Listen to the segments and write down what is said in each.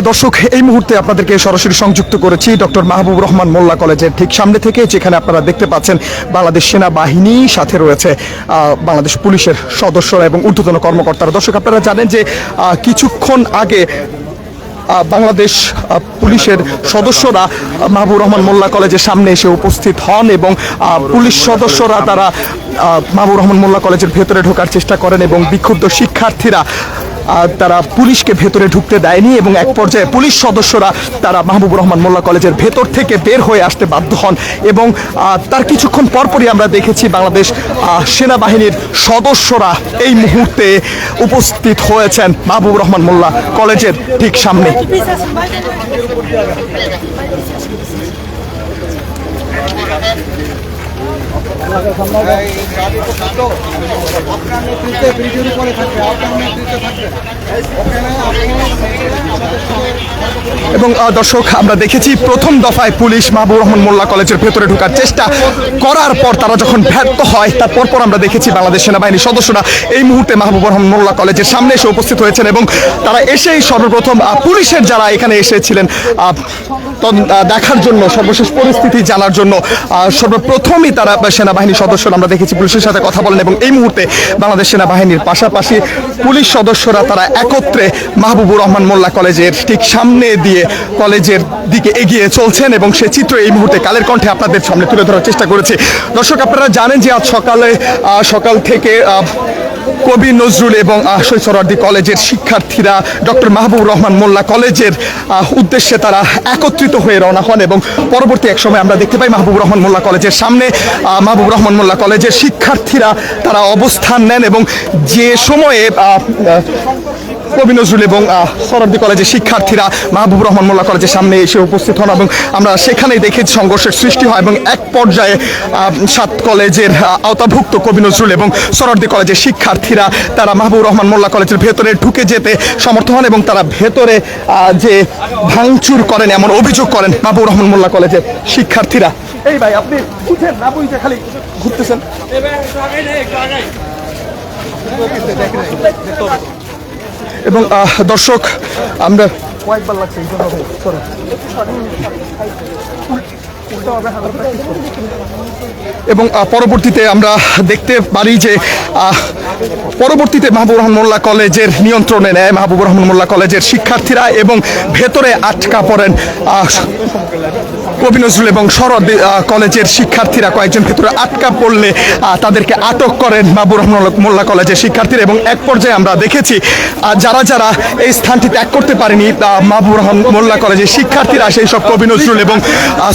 দর্শক, এই মুহূর্তে আপনাদেরকে সরাসরি সংযুক্ত করেছি ডক্টর মাহবুবুর রহমান মোল্লা কলেজের ঠিক সামনে থেকে, যেখানে আপনারা দেখতে পাচ্ছেন বাংলাদেশ সেনাবাহিনী, সাথে রয়েছে বাংলাদেশ পুলিশের সদস্যরা এবং ঊর্ধ্বতন কর্মকর্তারা। দর্শক, আপনারা জানেন যে কিছুক্ষণ আগে বাংলাদেশ পুলিশের সদস্যরা মাহবুবুর রহমান মোল্লা কলেজের সামনে এসে উপস্থিত হন এবং পুলিশ সদস্যরা তারা মাহবুবুর রহমান মোল্লা কলেজের ভেতরে ঢোকার চেষ্টা করেন এবং বিক্ষুব্ধ শিক্ষার্থীরা তারা পুলিশকে ভেতরে ঢুকতে দেয়নি এবং এক পর্যায়ে পুলিশ সদস্যরা তারা মাহবুবুর রহমান মোল্লা কলেজের ভেতর থেকে বের হয়ে আসতে বাধ্য হন এবং তার কিছুক্ষণ পরপরই আমরা দেখেছি বাংলাদেশ সেনাবাহিনীর সদস্যরা এই মুহূর্তে উপস্থিত হয়েছেন মাহবুবুর রহমান মোল্লা কলেজের ঠিক সামনে। এবং দর্শক, আমরা দেখেছি প্রথম দফায় পুলিশ মাহবুবুর রহমান মোল্লা কলেজের ভেতরে ঢোকার চেষ্টা করার পর তারা যখন ব্যর্থ হয়, তারপর আমরা দেখেছি বাংলাদেশ সেনাবাহিনীর সদস্যরা এই মুহূর্তে মাহবুবুর রহমান মোল্লা কলেজের সামনে এসে উপস্থিত হয়েছেন এবং তারা এসেই সর্বপ্রথম পুলিশের যারা এখানে এসেছিলেন দেখার জন্য, সর্বশেষ পরিস্থিতি জানার জন্য সর্বপ্রথমই তারা সেনাবাহিনীর সদস্যরা আমরা দেখেছি পুলিশের সাথে কথা বলেন এবং এই মুহূর্তে বাংলাদেশ সেনাবাহিনীর পাশাপাশি পুলিশ সদস্যরা তারা একত্রে মাহবুবুর রহমান মোল্লা কলেজের ঠিক সামনে দিয়ে কলেজের দিকে এগিয়ে চলছেন এবং সে চিত্র এই মুহূর্তে কালের কণ্ঠে আপনাদের সামনে তুলে ধরার চেষ্টা করেছি। দর্শক, আপনারা জানেন যে আজ সকাল থেকে কবি নজরুল এবং সৈয়দ কলেজের শিক্ষার্থীরা ডক্টর মাহবুবুর রহমান মোল্লা কলেজের উদ্দেশ্যে তারা একত্রিত হয়ে রওনা হন এবং পরবর্তী এক সময় আমরা দেখতে পাই মাহবুবুর রহমান মোল্লা কলেজের সামনে মাহবুবুর রহমান মোল্লা কলেজের শিক্ষার্থীরা তারা অবস্থান নেন এবং যে সময়ে কবি নজরুল এবং সরদি কলেজের শিক্ষার্থীরা মাহবুবুর রহমান মোল্লা কলেজের সামনে এসে উপস্থিত হন এবং আমরা সেখানেই দেখেছি সংঘর্ষের সৃষ্টি হয় এবং এক পর্যায়ে 7 কলেজের আওতাভুক্ত কবি নজরুল এবং সরদি কলেজের শিক্ষার্থীরা তারা মাহবুবুর রহমান মোল্লা কলেজের ভেতরে ঢুকে যেতে সমর্থ হন এবং তারা ভেতরে যে ভাঙচুর করেন এমন অভিযোগ করেন মাহবুবুর রহমান মোল্লা কলেজের শিক্ষার্থীরা। এই ভাই, আপনি উঠেন না, বুঝতে খালি ঘুরতেছেন। এবং দর্শক, আমরা কয়েকবার লাগছে এবং পরবর্তীতে আমরা দেখতে পারি যে পরবর্তীতে মাহবুবুর রহমান মোল্লা কলেজের নিয়ন্ত্রণে নেয় মাহবুবুর রহমান মোল্লা কলেজের শিক্ষার্থীরা এবং ভেতরে আটকা পড়েন কবি নজরুল এবং সরদি কলেজের শিক্ষার্থীরা। কয়েকজন ভেতরে আটকা পড়লে তাদেরকে আটক করেন মাহবুবুর রহমান মোল্লা কলেজের শিক্ষার্থীরা এবং এক পর্যায়ে আমরা দেখেছি যারা যারা এই স্থানটি ত্যাগ করতে পারেনি মাহবুবুর রহমান মোল্লা কলেজের শিক্ষার্থীরা সেই সব কবি নজরুল এবং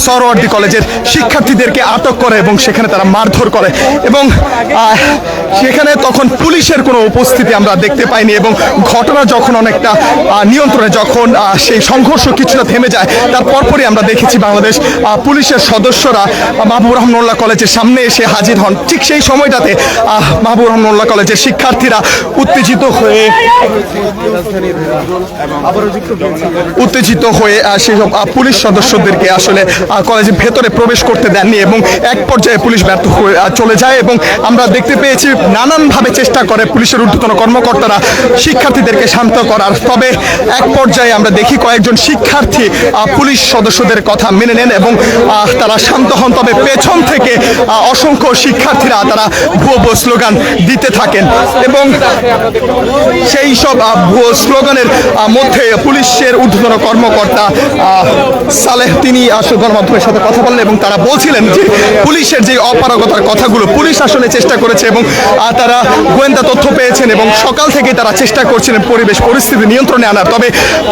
সরওয়ার্দী কলেজের শিক্ষার্থীদেরকে আটক করে এবং সেখানে তারা মারধর করে এবং সেখানে তখন পুলিশের কোনো উপস্থিতি আমরা দেখতে পাইনি এবং ঘটনা যখন অনেকটা নিয়ন্ত্রণে, যখন সেই সংঘর্ষ কিছুটা থেমে যায়, তার পরপরই আমরা দেখেছি বাংলাদেশ পুলিশের সদস্যরা মাহবুবুর রহমান মোল্লা কলেজের সামনে এসে হাজির হন। ঠিক সেই সময়টাতে মাহবুবুর রহমান মোল্লা কলেজের শিক্ষার্থীরা উত্তেজিত হয়ে সেই সব পুলিশ সদস্যদেরকে আসলে কলেজের ভেতরে প্রবেশ করতে দেননি এবং এক পর্যায়ে পুলিশ ব্যর্থ হয়ে চলে যায় এবং আমরা দেখতে পেয়েছি নানানভাবে চেষ্টা করে পুলিশের ঊর্ধ্বতন কর্মকর্তারা শিক্ষার্থীদেরকে শান্ত করার। তবে এক পর্যায়ে আমরা দেখি কয়েকজন শিক্ষার্থী পুলিশ সদস্যদের কথা মেনে নেন এবং তারা শান্ত হন। তবে পেছন থেকে অসংখ্য শিক্ষার্থীরা তারা ভুয়ো স্লোগান দিতে থাকেন এবং সেই সব ভুয়ো স্লোগানের মধ্যে পুলিশের ঊর্ধ্বতন কর্মকর্তা সালেহ তিনি আসলে গণমাধ্যমের সাথে কথা বলেন এবং তারা বলছিলেন যে পুলিশের যে অপারগতার কথাগুলো পুলিশ আসলে চেষ্টা করেছে এবং তারা গোয়েন্দা তথ্য পেয়েছেন এবং সকাল থেকে তারা চেষ্টা করছিলেন পরিবেশ পরিস্থিতি নিয়ন্ত্রণে আনার। তবে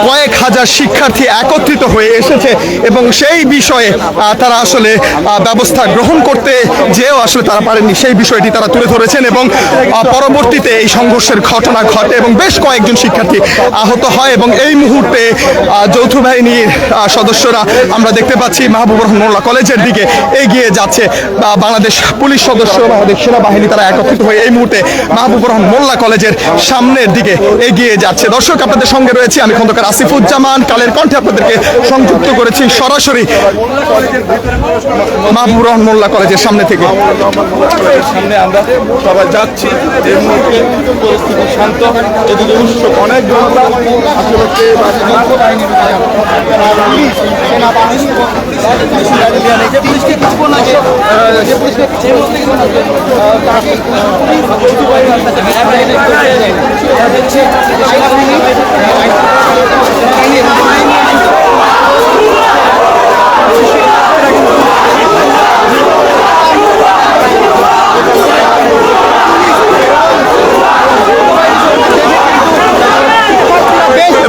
কয়েক হাজার শিক্ষার্থী একত্রিত হয়ে এসেছে এবং সেই বিষয়ে তারা আসলে ব্যবস্থা গ্রহণ করতে যেও আসলে তারা পারেননি, সেই বিষয়টি তারা তুলে ধরেছেন এবং পরবর্তীতে এই সংঘর্ষের ঘটনা ঘটে এবং বেশ কয়েকজন শিক্ষার্থী আহত হয় এবং এই মুহূর্তে যৌথ বাহিনীর সদস্যরা আমরা দেখতে পাচ্ছি মাহবুবুর রহমান মোল্লা কলেজের দিকে এগিয়ে যাচ্ছে বাংলাদেশ পুলিশ সদস্য বাংলাদেশ সেনাবাহিনী তারা একত্রিত হয়ে এই মুহূর্তে মাহবুবুর রহমান মোল্লা কলেজের সামনের দিকে এগিয়ে যাচ্ছে। দর্শক, আপনাদের সঙ্গে রয়েছে আমি খন্দকার আসিফুজ্জামান। কালের কণ্ঠে আপনাদেরকে সংযুক্ত করেছি সরাসরি মাহবুবুর রহমান মোল্লা কলেজের সামনে থেকে। সামনে আমরা সবাই যাচ্ছি, এই মুহূর্তে পরিস্থিতি শান্ত, এদিকে উৎসব অনেক জনতা আসলে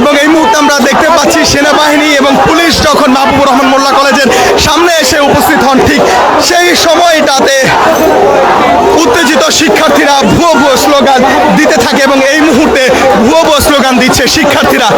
এবং এই মুহূর্তে আমরা দেখতে পাচ্ছি সেনাবাহিনী এবং পুলিশ যখন মাহবুবুর রহমান মোল্লা কলেজের সামনে এসে উপস্থিত হন, ঠিক সেই সময়টাতে উত্তেজিত শিক্ষার্থীরা ভুয়ো ভুয়ো স্লোগান দিতে থাকে এবং এই মুহূর্তে ভুয়ো ভুয়ো স্লোগান দিচ্ছে শিক্ষার্থীরা।